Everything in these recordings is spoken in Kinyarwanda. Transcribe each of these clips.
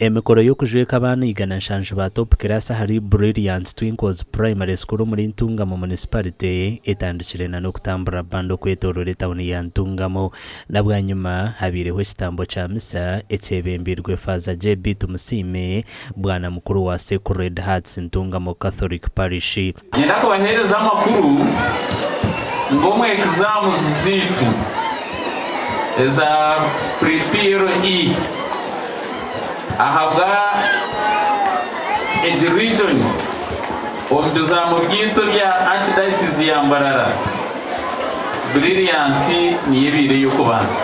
emikoro yo kujweka abana igana nshanje ba top class hari Brilliant Twinkles Primary School muri Ntungamo Municipality etandukire na nokutambura bando kwetorore town ya Ntungamo nabwa nyuma habireho kitambo cha misa ecebembirwe Faza JB Tumusime bwana mukuru wa Sacred Hearts Ntungamo Catholic Parish. Ngenda kubahereza amakuru ngomwe exams zitu eza prepare ahabwa region obizamu byito bya Archdiocese ya Mbarara. Brilliant ni yibire yo kubanza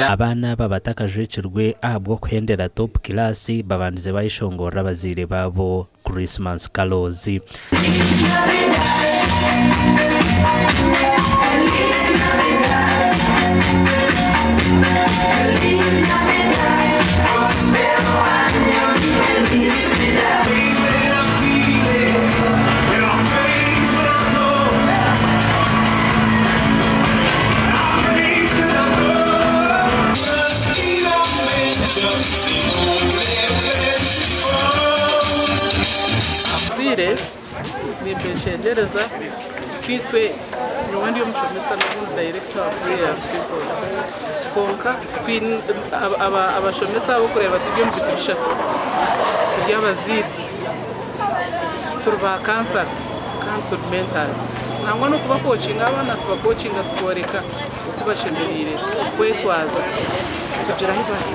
abana babatakajwekirwe ahabwo kuhendera top class babandize bayishongora bazire babo Christmas carols. Nimbeshengereza twitwe n'ubundi umushomesa n'ubundi director wa Brilliant Twinkles konka abashomesa abo kureba tujye mu biti bishatu tujye abaziri turba cancer cancer mentors nangwa no kuba coaching abana kuba coaching atworeka ukubashemerire kwetwaza kugira hibari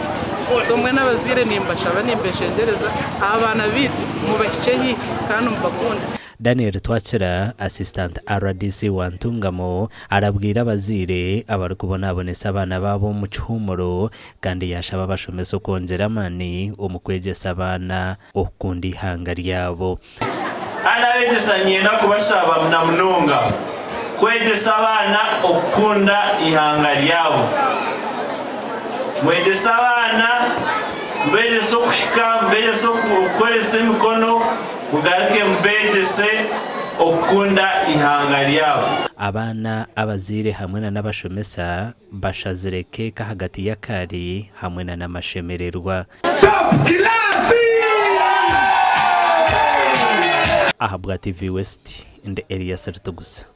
so mwe n'abazire nimbashaba nimbeshengereza abana bitu mubakicehi kandi mbakunda. Daniel Twachira assistant RDC wa Ntungamo arabwira abazire abari kubona abonesa abana babo mu cyumuro kandi yashaba bashomesa kongera mani umukwegesa abana okundi hanga ryabo. Anabegesanye na kubashaba na munonga kwegesa abana okunda ihanga ryabo mwegesa abana mbere so kushika mbere so kukoresa imikono mugarike mbegese okunda ihanga ryabo. Abana abazire hamwe na n'abashomesa bashazireke ka hagati ya kari hamwe na n'amashemererwa top class ahabwa TV West in the area Sertogusa.